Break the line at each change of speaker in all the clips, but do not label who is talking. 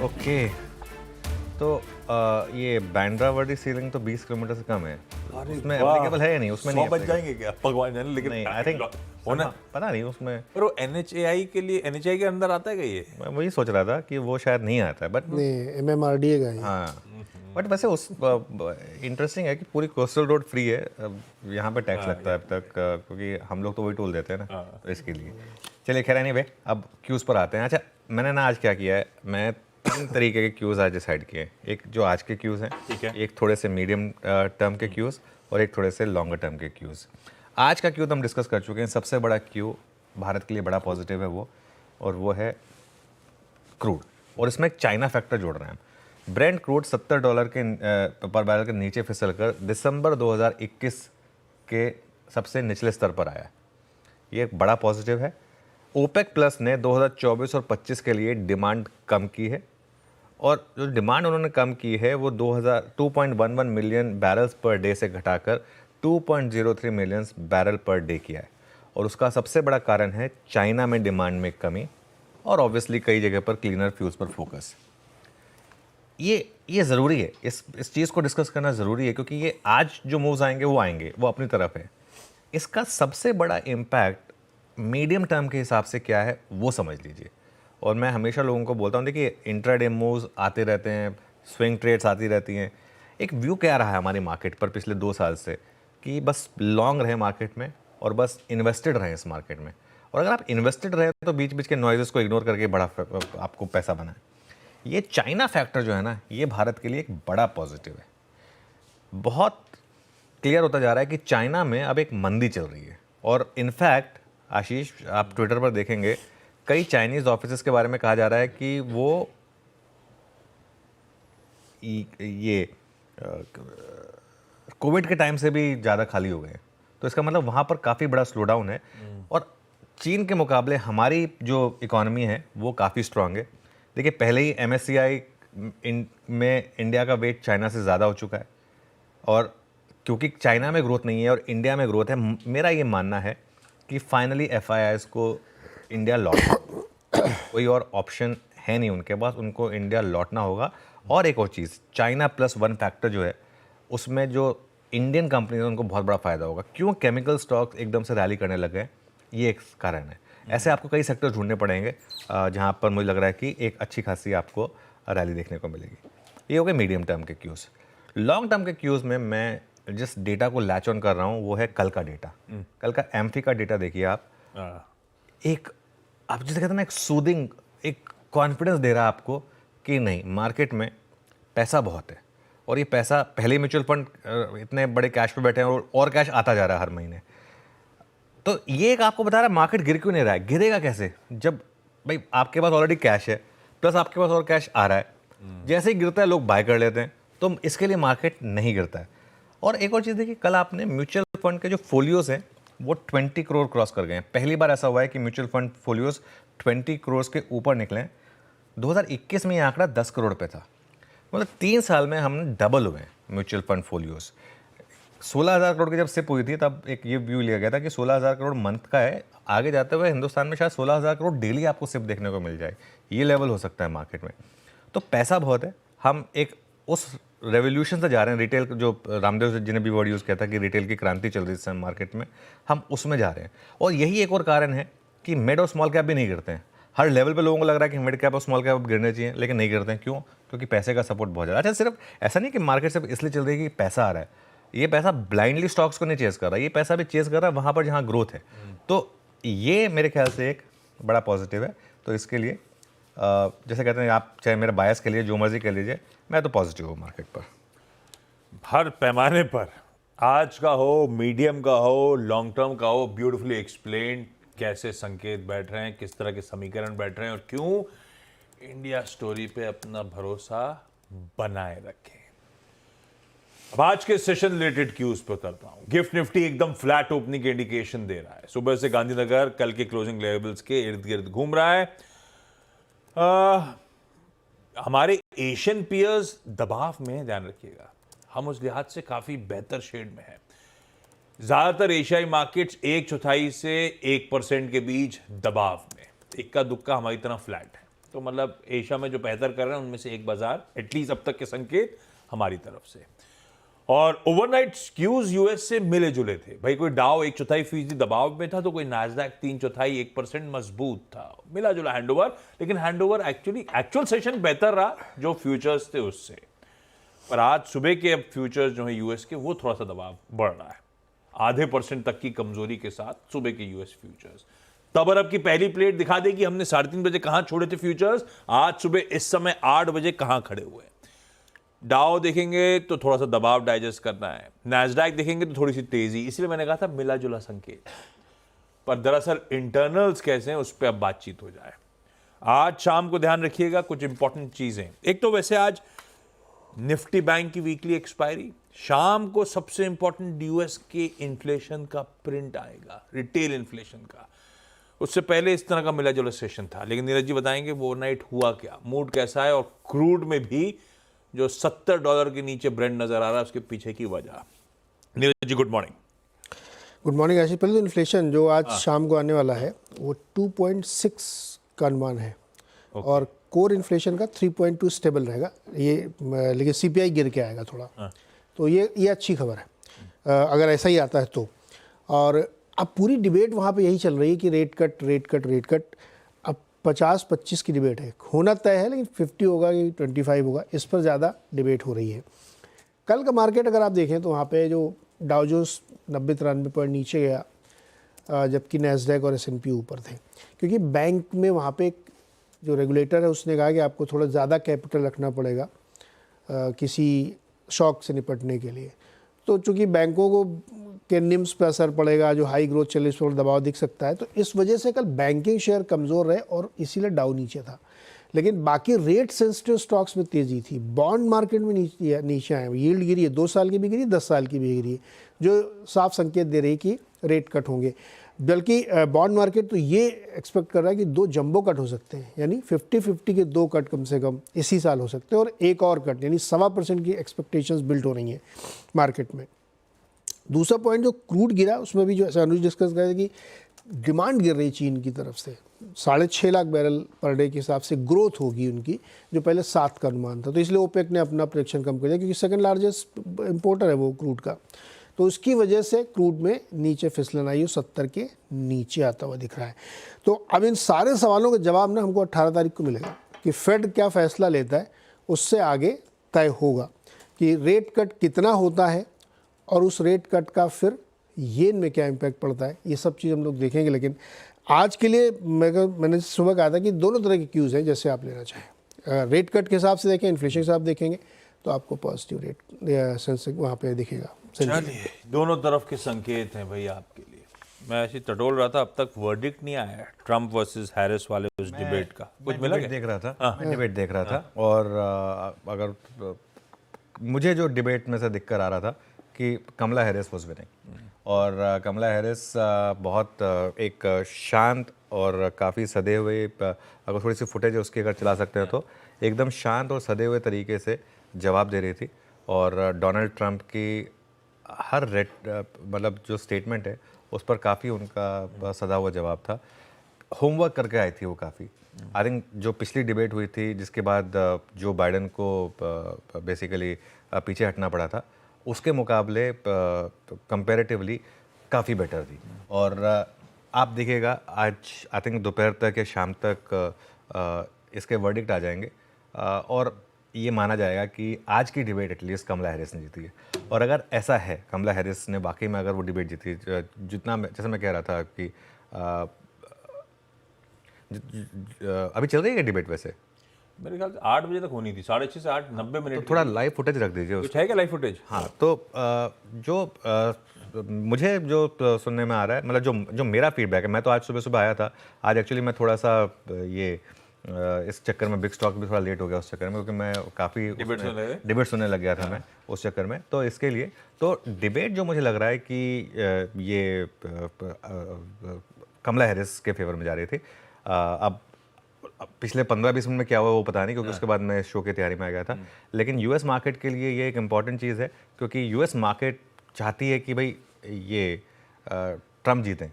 Okay, तो ये बांद्रावती ceiling तो 20 किलोमीटर से कम है,
अरे
उसमें
वाह!
एप्लीकेबल है या नहीं? उसमें
100
नहीं
बच
applicable।
जाएंगे क्या भगवान जाने, लेकिन
नहीं, आई थिंक
होना।
पता नहीं उसमें।
पर वो NHAI के लिए, NHAI के अंदर आता है क्या ये?
मैं वही सोच रहा था कि वो शायद नहीं आता है, बट
नहीं, MMRDA का ही।
हाँ, बट वैसे उस इंटरेस्टिंग है कि पूरी कोस्टल रोड फ्री है। अब यहाँ पे टैक्स लगता है अब तक, क्योंकि हम लोग तो वही टोल देते हैं ना, तो इसके लिए। चलिए खैर, एनीवे अब क्यूज़ पर आते हैं। अच्छा, मैंने ना आज क्या किया है, मैं 3 तरीके के क्यूज़ आज डिसाइड किए। एक जो आज के क्यूज़ हैं,
ठीक है।
एक थोड़े से मीडियम टर्म के क्यूज़, और एक थोड़े से लॉन्गर टर्म के क्यूज़। आज का क्यू तो हम डिस्कस कर चुके हैं। सबसे बड़ा क्यू भारत के लिए बड़ा पॉजिटिव है वो, और वो है क्रूड, और इसमें एक चाइना फैक्टर जोड़ रहे हैं हम। ब्रेंट क्रूड $70 के पर बैरल के नीचे फिसल कर दिसंबर 2021 के सबसे निचले स्तर पर आया। ये एक बड़ा पॉजिटिव है। ओपेक प्लस ने 2024 और 25 के लिए डिमांड कम की है, और जो डिमांड उन्होंने कम की है वो 2.11 मिलियन बैरल्स पर डे से घटाकर 2.03 मिलियन बैरल पर डे किया है। और उसका सबसे बड़ा कारण है चाइना में डिमांड में कमी, और ऑब्वियसली कई जगह पर क्लीनर फ्यूल्स पर फोकस। ये ज़रूरी है, इस चीज़ को डिस्कस करना ज़रूरी है, क्योंकि ये आज जो मूव्स आएंगे वो अपनी तरफ है। इसका सबसे बड़ा इम्पैक्ट मीडियम टर्म के हिसाब से क्या है वो समझ लीजिए। और मैं हमेशा लोगों को बोलता हूँ, देखिए इंट्राडे मूव्स आते रहते हैं, स्विंग ट्रेड्स आती रहती हैं। एक व्यू क्या रहा है हमारी मार्केट पर पिछले 2 साल से, कि बस लॉन्ग रहे मार्केट में, और बस इन्वेस्टेड रहें इस मार्केट में। और अगर आप इन्वेस्टेड रहे तो बीच बीच के नॉइजेस को इग्नोर करके बड़ा आपको पैसा बनाए। ये चाइना फैक्टर जो है ना, ये भारत के लिए एक बड़ा पॉजिटिव है। बहुत क्लियर होता जा रहा है कि चाइना में अब एक मंदी चल रही है। और इनफैक्ट आशीष, आप ट्विटर पर देखेंगे कई चाइनीज़ ऑफिसेस के बारे में कहा जा रहा है कि वो ये कोविड के टाइम से भी ज़्यादा खाली हो गए हैं। तो इसका मतलब वहाँ पर काफ़ी बड़ा स्लो डाउन है। और चीन के मुकाबले हमारी जो इकॉनमी है वो काफ़ी स्ट्रांग है। देखिए, पहले ही MSCI में इंडिया का वेट चाइना से ज़्यादा हो चुका है, और क्योंकि चाइना में ग्रोथ नहीं है और इंडिया में ग्रोथ है, मेरा ये मानना है कि फाइनली FIIs को इंडिया लौटना, कोई और ऑप्शन है नहीं उनके पास, उनको इंडिया लौटना होगा। और एक और चीज़, चाइना +1 फैक्टर जो है, उसमें जो इंडियन कंपनीज हैं उनको बहुत बड़ा फ़ायदा होगा। क्यों केमिकल स्टॉक्स एकदम से रैली करने लगे हैं, ये एक कारण है। ऐसे आपको कई सेक्टर ढूंढने पड़ेंगे जहाँ पर मुझे लग रहा है कि एक अच्छी खासी आपको रैली देखने को मिलेगी। ये हो गए मीडियम टर्म के क्यूज़। लॉन्ग टर्म के क्यूज़ में मैं जिस डेटा को लैच ऑन कर रहा हूँ वो है कल का डेटा। कल का एम्फी का डेटा देखिए आप। एक, आप जिसे कहते हैं ना, एक सूदिंग, एक कॉन्फिडेंस दे रहा है आपको कि नहीं, मार्केट में पैसा बहुत है, और ये पैसा पहले म्यूचुअल फंड इतने बड़े कैश पे बैठे हैं, और कैश आता जा रहा है हर महीने। तो ये एक आपको बता रहा है मार्केट गिर क्यों नहीं रहा है। गिरेगा कैसे, जब भाई आपके पास ऑलरेडी कैश है, प्लस आपके पास और कैश आ रहा है। जैसे ही गिरता है लोग बाय कर लेते हैं, तो इसके लिए मार्केट नहीं गिरता है। और एक और चीज़ देखिए, कल आपने म्यूचुअल फंड के जो फोलियोज हैं वो 20 करोड़ क्रॉस कर गए हैं। पहली बार ऐसा हुआ है कि म्यूचुअल फंड फोलियोज 20 करोड़ के ऊपर निकले। 2021 में ये आंकड़ा 10 करोड़ पे था। मतलब 3 साल में हमने डबल हुए म्यूचुअल फंड फोलियोज। 16,000 करोड़ की जब सिप हुई थी तब एक ये व्यू लिया गया था कि 16,000 करोड़ मंथ का है, आगे जाते हुए हिंदुस्तान में शायद 16,000 करोड़ डेली आपको सिप देखने को मिल जाए। ये लेवल हो सकता है मार्केट में। तो पैसा बहुत है, हम एक उस रेवोल्यूशन से जा रहे हैं। रिटेल, जो रामदेव जी ने भी वर्ड यूज़ किया था कि रिटेल की क्रांति चल रही है मार्केट में, हम उसमें जा रहे हैं। और यही एक और कारण है कि मिड और स्मॉल कैप भी नहीं गिरते हैं। हर लेवल पे लोगों को लग रहा है कि मिड कैप और स्मॉल कैप गिरने चाहिए, लेकिन नहीं गिरते हैं। क्यों? क्योंकि पैसे का सपोर्ट बहुत ज़्यादा। अच्छा, सिर्फ ऐसा नहीं कि मार्केट सिर्फ इसलिए चल रही है कि पैसा आ रहा है। ये पैसा ब्लाइंडली स्टॉक्स को नहीं चेस कर रहा है, ये पैसा भी चेस कर रहा है वहाँ पर जहाँ ग्रोथ है। तो ये मेरे ख्याल से एक बड़ा पॉजिटिव है। तो इसके लिए जैसे कहते हैं, आप चाहे मेरे बायस के लिए जो मर्जी कह लीजिए, मैं तो पॉजिटिव हूँ मार्केट पर।
हर पैमाने पर, आज का हो, मीडियम का हो, लॉन्ग टर्म का हो, ब्यूटीफुली एक्सप्लेन कैसे संकेत बैठ रहे हैं, किस तरह के समीकरण बैठ रहे हैं, और क्यों इंडिया स्टोरी पे अपना भरोसा बनाए रखें। अब आज के सेशन रिलेटेड क्यूज पे उतरता हूं। गिफ्ट निफ्टी एकदम फ्लैट ओपनिंग के इंडिकेशन दे रहा है। सुबह से गांधीनगर कल के क्लोजिंग लेवल्स के इर्द गिर्द घूम रहा है। हमारे एशियन पियर्स दबाव में, ध्यान रखिएगा, हम उस लिहाज से काफी बेहतर शेड में हैं। ज्यादातर एशियाई मार्केट्स 1/4 से 1% के बीच दबाव में, इक्का दुक्का हमारी तरह फ्लैट है। तो मतलब एशिया में जो बेहतर कर रहे हैं उनमें से एक बाजार एटलीस्ट अब तक के संकेत हमारी तरफ से। और ओवरनाइट स्क्यूज यूएस से मिले जुले थे भाई, कोई डाउ 1/4% दबाव में था तो कोई नास्डैक 3/4 1% मजबूत था, मिला जुला हैंडओवर। लेकिन हैंडओवर एक्चुअल सेशन बेहतर रहा जो फ्यूचर्स थे उससे। पर आज सुबह के अब फ्यूचर्स जो है यूएस के, वो थोड़ा सा दबाव बढ़ रहा है, 0.5% तक की कमजोरी के साथ सुबह के यूएस फ्यूचर्स। तब अरब की पहली प्लेट दिखा देगी हमने 3:30 बजे कहां छोड़े थे फ्यूचर्स, आज सुबह इस समय 8 बजे कहां खड़े हुए। डाउ देखेंगे तो थोड़ा सा दबाव डाइजेस्ट करना है, नैस्डैक देखेंगे तो थोड़ी सी तेजी, इसलिए मैंने कहा था मिला जुला संकेत। पर दरअसल इंटरनल्स कैसे हैं उस पर अब बातचीत हो जाए। आज शाम को ध्यान रखिएगा कुछ इंपॉर्टेंट चीजें। एक तो वैसे आज निफ्टी बैंक की वीकली एक्सपायरी, शाम को सबसे इंपॉर्टेंट यूएस के इन्फ्लेशन का प्रिंट आएगा, रिटेल इन्फ्लेशन का। उससे पहले इस तरह का मिला जुला सेशन था, लेकिन नीरज जी बताएंगे वो ओवरनाइट हुआ क्या, मूड कैसा है, और क्रूड में भी जो $70 के नीचे ब्रेंड नजर आ रहा है उसके पीछे की वजह। Neeraj ji good morning.
Good morning आशीष। पहले तो इन्फ्लेशन जो आज शाम को आने वाला है वो 2.6 का अनुमान है और कोर इन्फ्लेशन का 3.2 स्टेबल रहेगा ये, लेकिन सीपीआई गिर के आएगा थोड़ा। तो ये अच्छी खबर है अगर ऐसा ही आता है तो। और अब पूरी डिबेट वहाँ पे यही चल रही है कि रेट कट। अब 50-25 की डिबेट है, होना तय है, लेकिन 50 होगा कि 25 होगा, इस पर ज़्यादा डिबेट हो रही है। कल का मार्केट अगर आप देखें तो वहाँ पे जो डाउ जोन्स 90-93 पॉइंट नीचे गया, जबकि नैस्डैक और S&P ऊपर थे, क्योंकि बैंक में वहाँ पे जो रेगुलेटर है उसने कहा कि आपको थोड़ा ज़्यादा कैपिटल रखना पड़ेगा किसी शॉक से निपटने के लिए। तो चूँकि बैंकों को के निम्स पे असर पड़ेगा, जो हाई ग्रोथ चले इस पर दबाव दिख सकता है, तो इस वजह से कल बैंकिंग शेयर कमज़ोर रहे और इसीलिए डाउ नीचे था। लेकिन बाकी रेट सेंसिटिव स्टॉक्स में तेज़ी थी। बॉन्ड मार्केट में नीचे आए, यील्ड गिरी है, 2 साल की भी गिरी, 10 साल की भी गिरी है, जो साफ संकेत दे रही है कि रेट कट होंगे। बल्कि बॉन्ड मार्केट तो ये एक्सपेक्ट कर रहा है कि 2 जंबो कट हो सकते हैं, यानी 50-50 के 2 कट कम से कम इसी साल हो सकते हैं, और एक और कट, यानी 1.25% की एक्सपेक्टेशंस बिल्ड हो रही हैं मार्केट में। दूसरा पॉइंट जो क्रूड गिरा, उसमें भी जो ऐसा अनुज डिस्कस कर रहे थे कि डिमांड गिर रही चीन की तरफ से, 6.5 लाख बैरल पर डे के हिसाब से ग्रोथ होगी उनकी, जो पहले 7 का अनुमान था। तो इसलिए ओपेक ने अपना प्रोडक्शन कम कर दिया, क्योंकि सेकंड लार्जेस्ट इंपोर्टर है वो क्रूड का। तो उसकी वजह से क्रूड में नीचे फिसलन आई, 70 के नीचे आता हुआ दिख रहा है। तो अब इन सारे सवालों का जवाब ना हमको 18 तारीख को मिलेगा कि फेड क्या फ़ैसला लेता है, उससे आगे तय होगा कि रेट कट कितना होता है और उस रेट कट का फिर येन में क्या इम्पैक्ट पड़ता है। ये सब चीज़ हम लोग देखेंगे। लेकिन आज के लिए मैंने सुबह कहा था कि दोनों तरह के क्यूज़ हैं, जैसे आप लेना चाहें। रेट कट के हिसाब से देखें, इन्फ्लेशन के हिसाब देखेंगे तो आपको पॉजिटिव रेट सेंसेक्स वहाँ पे दिखेगा।
चलिए, दोनों तरफ के संकेत हैं भाई आपके लिए। मैं ऐसे टटोल रहा था, अब तक वर्डिक्ट नहीं आया ट्रम्प वर्सेस हैरिस वाले उस डिबेट का। कुछ मिला क्या?
देख रहा था, मैं डिबेट देख रहा था, और अगर मुझे जो डिबेट में से दिक्कत आ रहा था कि कमला हैरिस वाज विनिंग, और कमला हैरिस बहुत एक शांत और काफ़ी सदे हुए, अगर थोड़ी सी फुटेज उसकी अगर चला सकते हैं तो एकदम शांत और सदे हुए तरीके से जवाब दे रही थी। और डोनाल्ड ट्रंप की हर मतलब जो स्टेटमेंट है उस पर काफ़ी उनका सदा हुआ जवाब था। होमवर्क करके आई थी वो काफ़ी। आई थिंक जो पिछली डिबेट हुई थी जिसके बाद जो बाइडन को बेसिकली पीछे हटना पड़ा था, उसके मुकाबले कंपैरेटिवली काफ़ी बेटर थी। और आप देखिएगा आज आई थिंक दोपहर तक या शाम तक इसके वर्डिक्ट आ जाएंगे, और ये माना जाएगा कि आज की डिबेट एटलीस्ट कमला हैरिस ने जीती है। और अगर ऐसा है, कमला हैरिस ने वाकई में अगर वो डिबेट जीती, जितना जैसे मैं कह रहा था कि अभी चल रही है डिबेट, वैसे
मेरे ख्याल से 8 बजे तक होनी थी, 6:30 से 8 90 मिनट।
तो थोड़ा लाइव फुटेज रख दीजिए।
कुछ है क्या लाइव फुटेज?
हाँ, तो मुझे जो सुनने में आ रहा है, मतलब जो मेरा फीडबैक है, मैं तो आज सुबह आया था। आज एक्चुअली मैं थोड़ा सा ये इस चक्कर में बिग स्टॉक भी थोड़ा लेट हो गया उस चक्कर में, क्योंकि मैं काफ़ी डिबेट सुनने लग गया था मैं उस चक्कर में। तो इसके लिए तो डिबेट जो मुझे लग रहा है कि ये कमला हैरिस के फेवर में जा रही थी। अब पिछले 15-20 मिनट में क्या हुआ वो पता नहीं, क्योंकि उसके बाद मैं शो की तैयारी में आ गया था। लेकिन यूएस मार्केट के लिए ये एक इम्पॉर्टेंट चीज़ है, क्योंकि यूएस मार्केट चाहती है कि भाई ये ट्रम्प जीतें,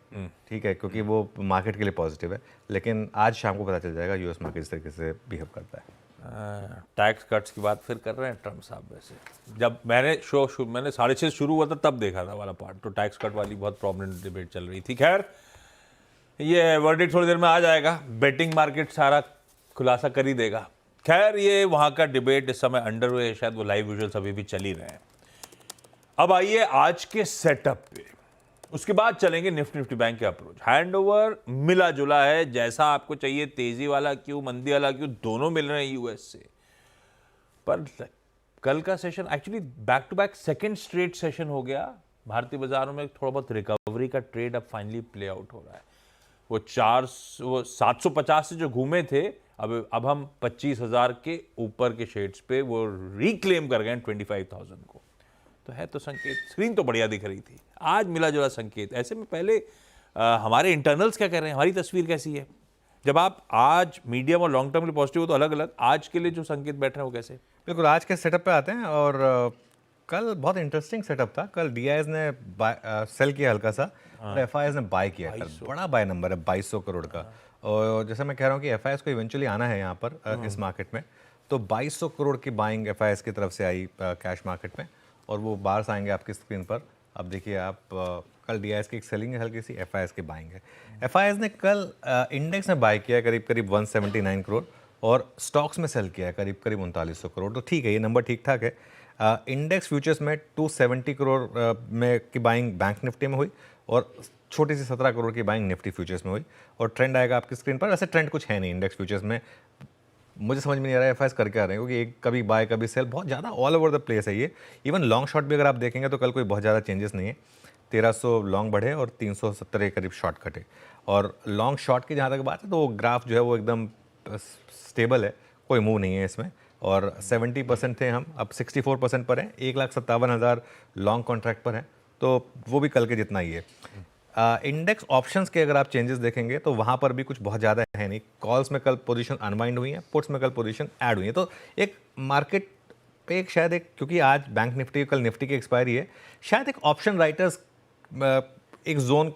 ठीक है, क्योंकि वो मार्केट के लिए पॉजिटिव है। लेकिन आज शाम को पता चल जाएगा यूएस मार्केट इस तरीके से बिहेव करता है।
टैक्स कट्स की बात फिर कर रहे हैं ट्रम्प साहब। वैसे जब मैंने मैंने 6:30 शुरू हुआ था तब देखा था वाला पार्ट, तो टैक्स कट वाली बहुत प्रॉब्लम डिबेट चल रही थी। खैर ये वर्डिक्ट थोड़ी देर में आ जाएगा, बेटिंग मार्केट सारा खुलासा कर ही देगा। खैर ये वहाँ का डिबेट इस समय अंडर हुए है, शायद वो लाइव विजुअल्स अभी भी चल ही रहे हैं। अब आइए आज के सेटअप पे, उसके बाद चलेंगे निफ्टी बैंक के अप्रोच। हैंड ओवर मिला जुला है, जैसा आपको चाहिए, तेजी वाला क्यों मंदी वाला क्यों, दोनों मिल रहे हैं यूएस से। पर कल का session actually back to back second straight session हो गया। भारतीय बाजारों में थोड़ा बहुत रिकवरी का ट्रेड अब फाइनली प्ले आउट हो रहा है। वो 750 से जो घूमे थे, अब हम 25,000 के ऊपर के शेड्स पे वो रिक्लेम कर गए 25,000 को। तो है तो संकेत, स्क्रीन तो बढ़िया दिख रही थी, आज मिला जुला संकेत। ऐसे में पहले हमारे इंटरनल्स क्या कह रहे हैं, हमारी तस्वीर कैसी है? जब आप आज मीडियम और लॉन्ग टर्म के लिए पॉजिटिव हो तो अलग अलग, आज के लिए जो संकेत बैठ रहे हैं वो कैसे?
बिल्कुल, आज के सेटअप पे आते हैं। और कल बहुत इंटरेस्टिंग सेटअप था। कल डीआईएस ने सेल किया हल्का सा, और एफआईएस ने बाय किया। कल बड़ा बाय नंबर है 2200 करोड़ का। और जैसे मैं कह रहा हूँ कि एफआईएस को इवेंचुअली आना है यहाँ पर इस मार्केट में, तो 2200 करोड़ की बाइंग एफआईएस की तरफ से आई कैश मार्केट में, और वो बार्स आएंगे आपकी स्क्रीन पर। अब देखिए आप, कल डीआईएस की एक सेलिंग है हल्की सी, एफआईएस की बाइंग है। एफआईएस ने कल इंडेक्स में बाय किया करीब करीब 179 करोड़, और स्टॉक्स में सेल किया है करीब करीब 3900 करोड़। तो ठीक है, ये नंबर ठीक ठाक है। इंडेक्स फ्यूचर्स में 270 करोड़ में की बाइंग बैंक निफ्टी में हुई, और छोटी सी 17 करोड़ की बाइंग निफ्टी फ्यूचर्स में हुई। और ट्रेंड आएगा आपकी स्क्रीन पर। वैसे ट्रेंड कुछ है नहीं इंडेक्स फ्यूचर्स में, मुझे समझ में नहीं आ रहा है एफआईएस कर क्या रहे हैं, क्योंकि एक कभी बाय कभी सेल, बहुत ज़्यादा ऑल ओवर द प्लेस है ये। इवन लॉन्ग शॉट भी अगर आप देखेंगे तो कल कोई बहुत ज़्यादा चेंजेस नहीं है। 1300 लॉन्ग बढ़े और 370 के करीब शॉर्ट कटे। और लॉन्ग शॉर्ट की जहाँ तक बात है तो वो ग्राफ जो है वो एकदम स्टेबल है, कोई मूव नहीं है इसमें। और 70% थे हम, अब 64% पर हैं। 1,57,000 लॉन्ग कॉन्ट्रैक्ट पर हैं, तो वो भी कल के जितना ही है। इंडेक्स ऑप्शंस के अगर आप चेंजेस देखेंगे तो वहाँ पर भी कुछ बहुत ज़्यादा है नहीं। कॉल्स में कल पोजीशन अनवाइंड हुई है, पुट्स में कल पोजीशन ऐड हुई है। तो एक मार्केट पे एक शायद एक, क्योंकि आज बैंक निफ्टी कल निफ्टी की एक्सपायरी है, शायद एक ऑप्शन राइटर्स एक जोन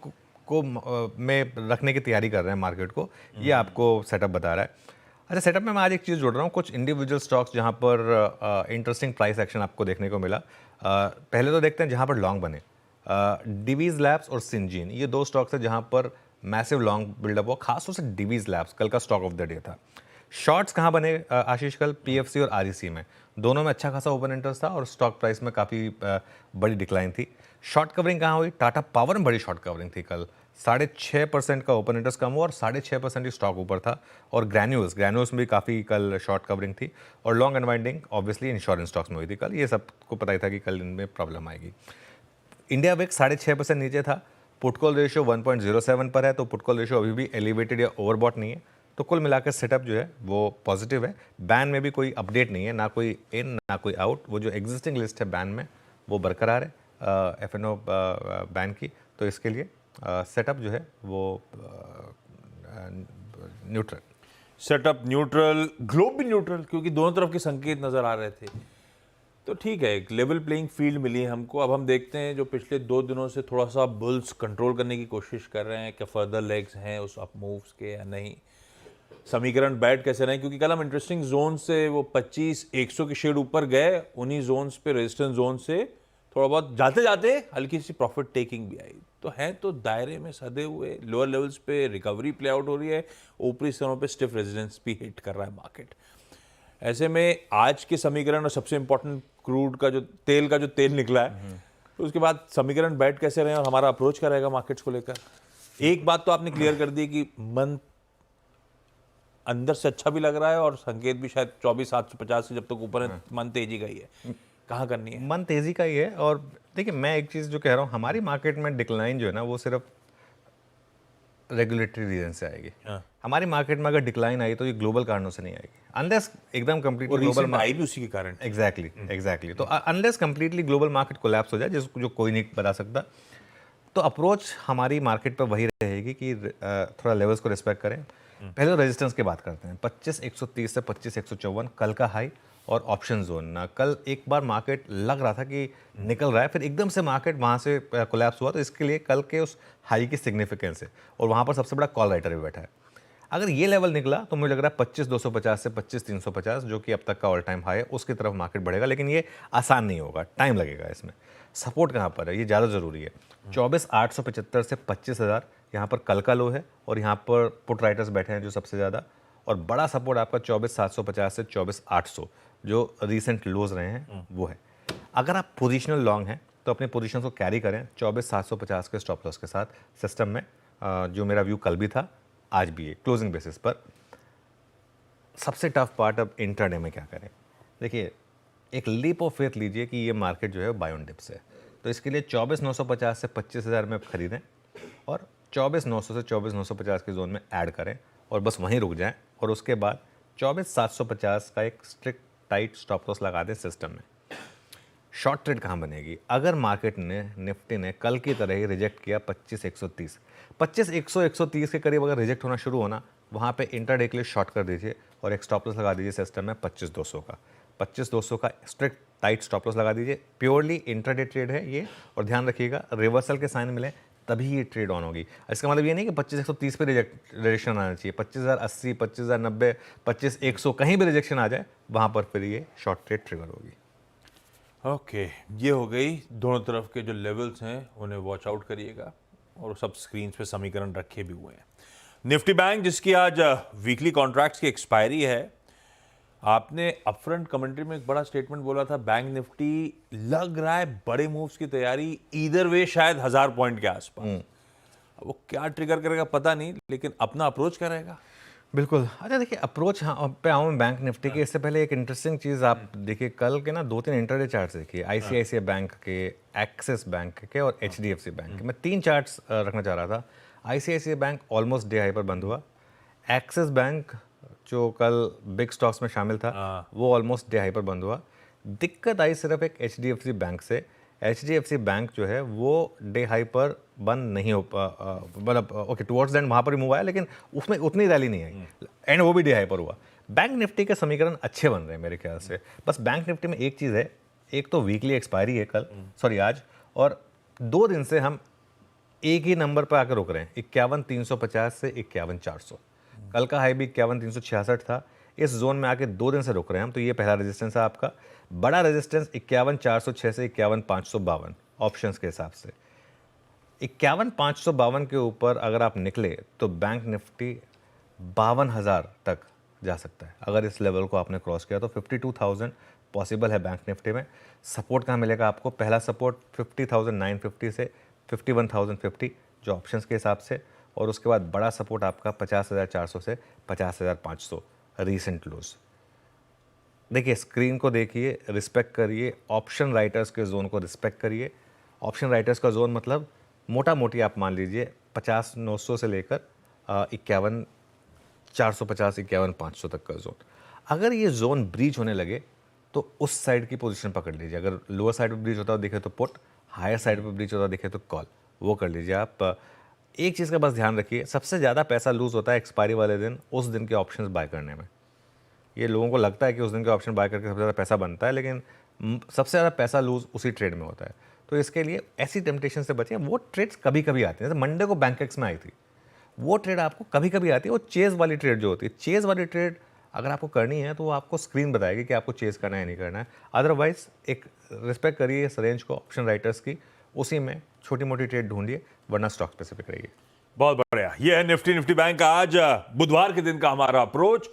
को में रखने की तैयारी कर रहे हैं मार्केट को, ये आपको सेटअप बता रहा है। अच्छा, सेटअप में मैं आज एक चीज़ जोड़ रहा हूँ, कुछ इंडिविजुअल स्टॉक्स जहाँ पर इंटरेस्टिंग प्राइस एक्शन आपको देखने को मिला। पहले तो देखते हैं जहाँ पर लॉन्ग बने। डिवीज लैब्स और सिंजीन, ये दो स्टॉक्स हैं जहाँ पर मैसिव लॉन्ग बिल्डअप हुआ, खासतौर से डिवीज लैब्स कल का स्टॉक ऑफ द डे था। शॉर्ट्स कहाँ बने आशीष? कल पीएफसी और आरईसी में, दोनों में अच्छा खासा ओपन इंटरेस्ट था और स्टॉक प्राइस में काफ़ी बड़ी डिक्लाइन थी। शॉर्ट कवरिंग कहाँ हुई? टाटा पावर में बड़ी शॉर्ट कवरिंग थी कल, 6.5% का ओपन इंटरेस्ट कम हुआ और 6.5% ही स्टॉक ऊपर था। और ग्रैन्यूल्स में भी काफ़ी कल शॉर्ट कवरिंग थी। और long unwinding obviously insurance stocks में हुई थी कल। ये सबको पता ही था कि कल इनमें प्रॉब्लम आएगी। इंडिया विक्स 6.5% नीचे था। पुटकॉल रेशियो 1.07 पर है, तो पुटकॉल रेशियो अभी भी एलिवेटेड या ओवरबॉट नहीं है। तो कुल मिलाकर सेटअप जो है वो पॉजिटिव है। बैन में भी कोई अपडेट नहीं है, ना कोई इन ना कोई आउट। वो जो एग्जिस्टिंग लिस्ट है बैन में वो बरकरार है एफएनओ बैन की। तो इसके लिए सेटअप जो है वो न्यूट्रल।
सेटअप न्यूट्रल, ग्लोब भी न्यूट्रल, क्योंकि दोनों तरफ के संकेत नजर आ रहे थे। तो ठीक है, एक लेवल प्लेइंग फील्ड मिली है हमको। अब हम देखते हैं जो पिछले 2 दिनों से थोड़ा सा बुल्स कंट्रोल करने की कोशिश कर रहे हैं, क्या फर्दर लेग्स हैं उस अप मूव्स के या नहीं, समीकरण बैठ कैसे रहे, क्योंकि कल हम इंटरेस्टिंग जोन से वो 25-100 की शेड ऊपर गए, उन्हीं जोन्स पे, रेजिस्टेंस जोन से थोड़ा बहुत जाते जाते हल्की सी प्रॉफिट टेकिंग भी आई। तो है तो दायरे में सधे हुए, लोअर लेवल्स पे रिकवरी प्ले आउट हो रही है, ऊपरी स्तरों पे स्टिफ रेजिडेंस भी हिट कर रहा है मार्केट। ऐसे में आज के समीकरण और सबसे इंपॉर्टेंट क्रूड का जो तेल निकला है, तो उसके बाद समीकरण बैठ कैसे रहे और हमारा अप्रोच क्या रहेगा मार्केट्स को लेकर। एक बात तो आपने क्लियर कर दी कि मन अंदर से अच्छा भी लग रहा है और संकेत भी शायद 24,750 से जब तक ऊपर है, मन तेजी का ही है। कहाँ करनी है?
मन तेजी का ही है। और देखिए, मैं एक चीज़ जो कह रहा हूँ, हमारी मार्केट में डिक्लाइन जो है ना वो सिर्फ रेगुलेटरी रीजन से आएगी। हमारी मार्केट में अगर डिक्लाइन आई तो ये ग्लोबल कारणों से नहीं आएगी, अनलेस एकदम कंप्लीटली ग्लोबल
आई भी उसी के कारण।
एग्जैक्टली। तो unless completely global market collapse हो जाए, जो कोई नहीं बता सकता, तो अप्रोच हमारी मार्केट पर वही रहेगी कि थोड़ा लेवल्स को रिस्पेक्ट करें। पहले रेजिस्टेंस की बात करते हैं। 25,130 से 25,154 कल का हाई और ऑप्शन जोन ना, कल एक बार मार्केट लग रहा था कि निकल रहा है, फिर एकदम से मार्केट वहाँ से कोलैप्स हुआ, तो इसके लिए कल के उस हाई की सिग्निफिकेंस है और वहाँ पर सबसे बड़ा कॉल राइटर भी बैठा है। अगर ये लेवल निकला तो मुझे लग रहा है 25,250 से 25,350 जो कि अब तक का ऑल टाइम हाई है, उसकी तरफ मार्केट बढ़ेगा, लेकिन ये आसान नहीं होगा, टाइम लगेगा इसमें। सपोर्ट कहाँ पर है, ये ज़्यादा ज़रूरी है। 24,875 से 25,000 यहाँ पर कल का लो है और यहाँ पर पुट राइटर्स बैठे हैं जो सबसे ज़्यादा, और बड़ा सपोर्ट आपका 24,750 से 24,800 जो रीसेंट लोज रहे हैं वो है। अगर आप पोजिशनल लॉन्ग हैं तो अपने पोजीशन को कैरी करें 24,750 के स्टॉप लॉस के साथ सिस्टम में, जो मेरा व्यू कल भी था आज भी है क्लोजिंग बेसिस पर। सबसे टफ पार्ट अब इंट्राडे में क्या करें। देखिए, एक लीप ऑफ फेथ लीजिए कि ये मार्केट जो है बाय ऑन डिप्स है, तो इसके लिए 24,950 से 25,000 में खरीदें और 24,900 से 24,950 के जोन में ऐड करें और बस वहीं रुक जाएं, और उसके बाद 24,750 का एक स्ट्रिक्ट टाइट स्टॉप लॉस लगा दें सिस्टम में। शॉर्ट ट्रेड कहाँ बनेगी, अगर मार्केट ने निफ्टी ने कल की तरह ही रिजेक्ट किया 25,130 130 के करीब अगर रिजेक्ट होना शुरू होना, वहाँ पे इंटरडे के लिए शॉर्ट कर दीजिए और एक स्टॉप लॉस लगा दीजिए सिस्टम में 25,200 का। 25,200 का स्ट्रिक्ट टाइट स्टॉप लॉस लगा दीजिए। प्योरली इंटरडे ट्रेड है ये, और ध्यान रखिएगा रिवर्सल के साइन मिले तभी ये ट्रेड ऑन होगी। इसका मतलब ये नहीं कि 25,130 पे रिजेक्शन आना चाहिए, 25,080, 25,090, 25,100 कहीं भी रिजेक्शन आ जाए वहाँ पर फिर ये शॉर्ट ट्रेड ट्रिगर होगी।
ओके, ये हो गई दोनों तरफ के जो लेवल्स हैं उन्हें वॉच आउट करिएगा, और सब स्क्रीन पे समीकरण रखे भी हुए हैं। निफ्टी बैंक जिसकी आज वीकली कॉन्ट्रैक्ट्स की एक्सपायरी है, आपने अपफ्रंट कमेंट्री में एक बड़ा स्टेटमेंट बोला था, बैंक निफ्टी लग रहा है बड़े मूव्स की तैयारी, ईदर वे शायद 1000 पॉइंट के आसपास। अब वो क्या ट्रिगर करेगा पता नहीं, लेकिन अपना अप्रोच क्या रहेगा?
बिल्कुल। अच्छा देखिए, अप्रोच हाँ पे आऊँ मैं बैंक निफ्टी के, इससे पहले एक इंटरेस्टिंग चीज़ आप देखिए, कल के ना 2-3 इंटरडे चार्ट्स देखिए, ICICI बैंक के, एक्सिस बैंक के और HDFC बैंक के। मैं 3 चार्ट्स रखना चाह रहा था। ICICI bank almost day high पर बंद हुआ। एक्सिस बैंक जो कल बिग स्टॉक्स में शामिल था वो ऑलमोस्ट डे हाई पर बंद हुआ। दिक्कत आई सिर्फ एक HDFC बैंक से। HDFC बैंक जो है वो डे हाई पर बंद नहीं हो मतलब ओके टुवर्ड्स एंड वहाँ पर भी मूव आया, लेकिन उसमें उतनी रैली नहीं आई एंड वो भी डे हाई पर हुआ। बैंक निफ्टी के समीकरण अच्छे बन रहे हैं मेरे ख्याल से। बस बैंक निफ्टी में एक चीज़ है, एक तो वीकली एक्सपायरी है कल, सॉरी आज, और 2 दिन से हम एक ही नंबर पर आकर रुक रहे हैं, 51,350 से 51,400। कल का हाई भी 51,366 था। इस जोन में आके 2 दिन से रुक रहे हैं हम, तो ये पहला रेजिस्टेंस है आपका। बड़ा रेजिस्टेंस 51,406 से 51,552 ऑप्शंस के हिसाब से। 51,552 के ऊपर अगर आप निकले तो बैंक निफ्टी 52,000 तक जा सकता है। अगर इस लेवल को आपने क्रॉस किया तो 52,000 पॉसिबल है बैंक निफ्टी में। सपोर्ट कहाँ मिलेगा आपको, पहला सपोर्ट 50,950 से 51,050 जो ऑप्शंस के हिसाब से, और उसके बाद बड़ा सपोर्ट आपका 50,400 से 50,500 रीसेंट लोज। देखिए, स्क्रीन को देखिए, रिस्पेक्ट करिए, ऑप्शन राइटर्स के जोन को रिस्पेक्ट करिए। ऑप्शन राइटर्स का जोन मतलब मोटा मोटी आप मान लीजिए 50,900 से लेकर 51,450 51,500 तक का जोन। अगर ये जोन ब्रीच होने लगे तो उस साइड की पोजीशन पकड़ लीजिए। अगर लोअर साइड पर ब्रीच होता दिखे तो पुट, हायर साइड पर ब्रीच होता दिखे तो कॉल, वो कर लीजिए आप। एक चीज़ का बस ध्यान रखिए, सबसे ज़्यादा पैसा लूज़ होता है एक्सपायरी वाले दिन, उस दिन के ऑप्शंस बाय करने में। ये लोगों को लगता है कि उस दिन के ऑप्शन बाय करके सबसे ज़्यादा पैसा बनता है, लेकिन सबसे ज़्यादा पैसा लूज़ उसी ट्रेड में होता है। तो इसके लिए ऐसी टेम्पटेशन से बचें। वो ट्रेड्स कभी कभी आती हैं, जैसे मंडे को बैंकेक्स में आई थी, वो ट्रेड आपको कभी कभी आती है। वो चेज़ वाली ट्रेड जो होती है, चेज़ वाली ट्रेड अगर आपको करनी है तो वो आपको स्क्रीन बताएगी कि आपको चेज़ करना है नहीं करना है। अदरवाइज एक रिस्पेक्ट करिए इस रेंज को ऑप्शन राइटर्स की, उसी में छोटी मोटी ट्रेड ढूंढिए, वरना स्टॉक स्पेसिफिक रहिए।
बहुत बढ़िया। ये है निफ्टी बैंक का आज बुधवार के दिन का हमारा अप्रोच।